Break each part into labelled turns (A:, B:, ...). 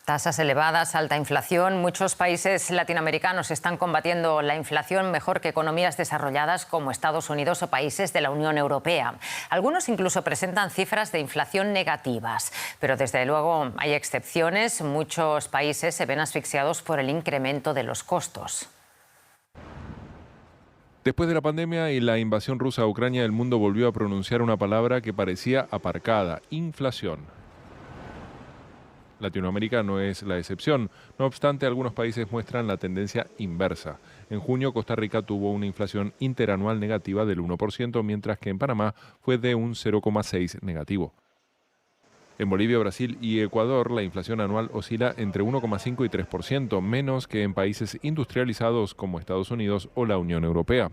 A: Tasas elevadas, alta inflación. Muchos países latinoamericanos están combatiendo la inflación mejor que economías desarrolladas como Estados Unidos o países de la Unión Europea. Algunos incluso presentan cifras de inflación negativas. Pero desde luego hay excepciones. Muchos países se ven asfixiados por el incremento de los costos.
B: Después de la pandemia y la invasión rusa a Ucrania, el mundo volvió a pronunciar una palabra que parecía aparcada: inflación. Latinoamérica no es la excepción. No obstante, algunos países muestran la tendencia inversa. En junio, Costa Rica tuvo una inflación interanual negativa del 1%, mientras que en Panamá fue de un 0,6% negativo. En Bolivia, Brasil y Ecuador, la inflación anual oscila entre 1,5 y 3%, menos que en países industrializados como Estados Unidos o la Unión Europea.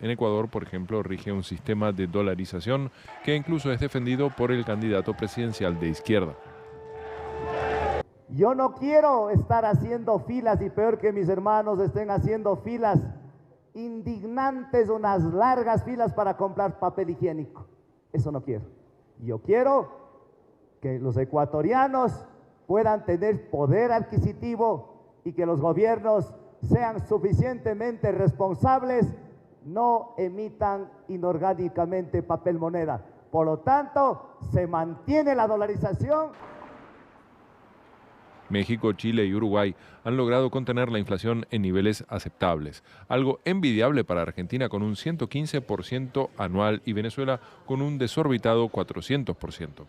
B: En Ecuador, por ejemplo, rige un sistema de dolarización que incluso es defendido por el candidato presidencial de izquierda.
C: Yo no quiero estar haciendo filas, y peor que mis hermanos estén haciendo filas indignantes, unas largas filas para comprar papel higiénico. Eso no quiero. Yo quiero que los ecuatorianos puedan tener poder adquisitivo y que los gobiernos sean suficientemente responsables, no emitan inorgánicamente papel moneda. Por lo tanto, se mantiene la dolarización.
B: México, Chile y Uruguay han logrado contener la inflación en niveles aceptables, algo envidiable para Argentina con un 115% anual y Venezuela con un desorbitado 400%.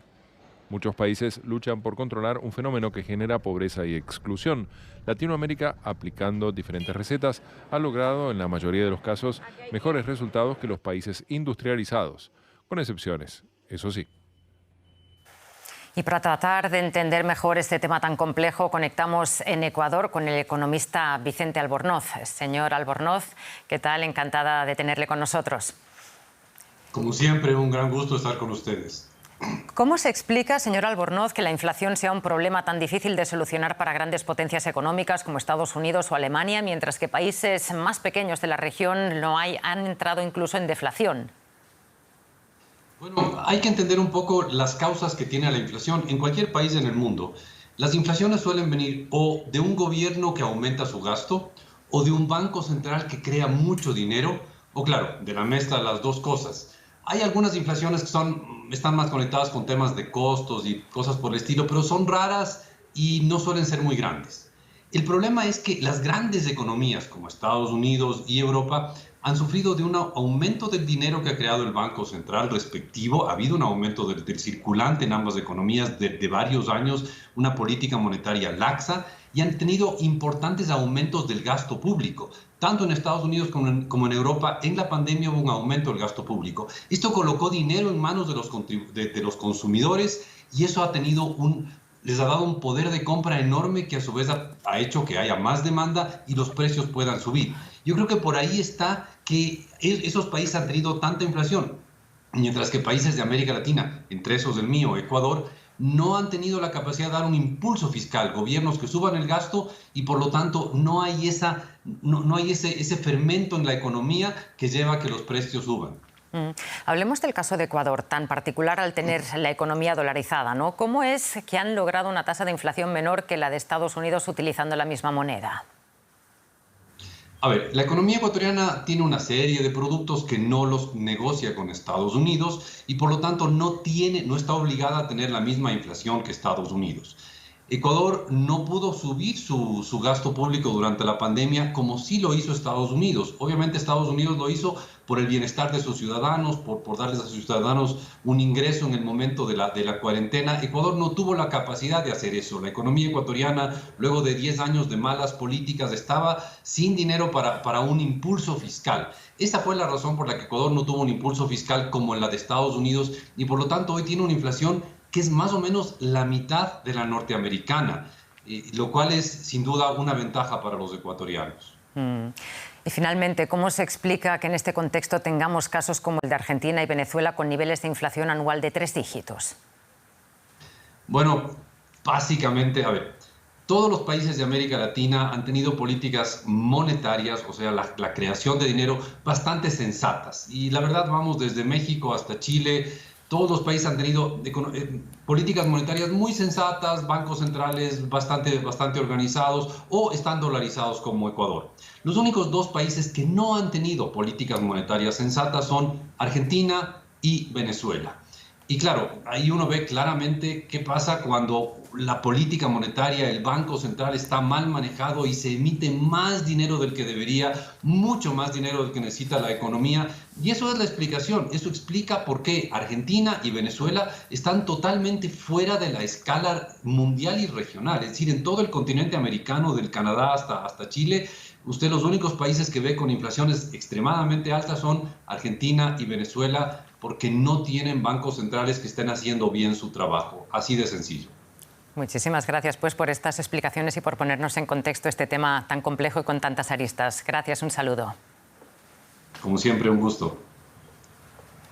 B: Muchos países luchan por controlar un fenómeno que genera pobreza y exclusión. Latinoamérica, aplicando diferentes recetas, ha logrado en la mayoría de los casos mejores resultados que los países industrializados, con excepciones, eso sí.
A: Y para tratar de entender mejor este tema tan complejo, conectamos en Ecuador con el economista Vicente Albornoz. Señor Albornoz, ¿qué tal? Encantada de tenerle con nosotros.
D: Como siempre, un gran gusto estar con ustedes.
A: ¿Cómo se explica, señor Albornoz, que la inflación sea un problema tan difícil de solucionar para grandes potencias económicas como Estados Unidos o Alemania, mientras que países más pequeños de la región han entrado incluso en deflación?
D: Bueno, hay que entender un poco las causas que tiene la inflación. En cualquier país en el mundo, las inflaciones suelen venir o de un gobierno que aumenta su gasto, o de un banco central que crea mucho dinero, o claro, de la mezcla de las dos cosas. Hay algunas inflaciones que están más conectadas con temas de costos y cosas por el estilo, pero son raras y no suelen ser muy grandes. El problema es que las grandes economías como Estados Unidos y Europa han sufrido de un aumento del dinero que ha creado el Banco Central respectivo. Ha habido un aumento del circulante en ambas economías de varios años, una política monetaria laxa, y han tenido importantes aumentos del gasto público. Tanto en Estados Unidos como en Europa, en la pandemia hubo un aumento del gasto público. Esto colocó dinero en manos de los consumidores, y eso les ha dado un poder de compra enorme que a su vez ha hecho que haya más demanda y los precios puedan subir. Yo creo que por ahí está que esos países han tenido tanta inflación, mientras que países de América Latina, entre esos el mío, Ecuador, no han tenido la capacidad de dar un impulso fiscal, gobiernos que suban el gasto, y por lo tanto no hay ese fermento en la economía que lleva a que los precios suban.
A: Hablemos del caso de Ecuador, tan particular al tener la economía dolarizada, ¿no? ¿Cómo es que han logrado una tasa de inflación menor que la de Estados Unidos utilizando la misma moneda?
D: A ver, la economía ecuatoriana tiene una serie de productos que no los negocia con Estados Unidos y por lo tanto no está obligada a tener la misma inflación que Estados Unidos. Ecuador no pudo subir su gasto público durante la pandemia como sí lo hizo Estados Unidos. Obviamente Estados Unidos lo hizo por el bienestar de sus ciudadanos, por darles a sus ciudadanos un ingreso en el momento de la cuarentena. Ecuador no tuvo la capacidad de hacer eso. La economía ecuatoriana, luego de 10 años de malas políticas, estaba sin dinero para un impulso fiscal. Esa fue la razón por la que Ecuador no tuvo un impulso fiscal como en la de Estados Unidos, y por lo tanto hoy tiene una inflación que es más o menos la mitad de la norteamericana, lo cual es sin duda una ventaja para los ecuatorianos.
A: Y finalmente, ¿cómo se explica que en este contexto tengamos casos como el de Argentina y Venezuela con niveles de inflación anual de 3 dígitos?
D: Bueno, básicamente, a ver, todos los países de América Latina han tenido políticas monetarias, o sea, la creación de dinero, bastante sensatas. Y la verdad, vamos desde México hasta Chile, Todos los países han tenido políticas monetarias muy sensatas, bancos centrales bastante organizados o están dolarizados como Ecuador. Los únicos dos países que no han tenido políticas monetarias sensatas son Argentina y Venezuela. Y claro, ahí uno ve claramente qué pasa cuando la política monetaria, el Banco Central está mal manejado y se emite más dinero del que debería, mucho más dinero del que necesita la economía. Y eso es la explicación. Eso explica por qué Argentina y Venezuela están totalmente fuera de la escala mundial y regional. Es decir, en todo el continente americano, del Canadá hasta Chile, usted los únicos países que ve con inflaciones extremadamente altas son Argentina y Venezuela, porque no tienen bancos centrales que estén haciendo bien su trabajo. Así de sencillo.
A: Muchísimas gracias pues, por estas explicaciones y por ponernos en contexto este tema tan complejo y con tantas aristas. Gracias, un saludo.
D: Como siempre, un gusto.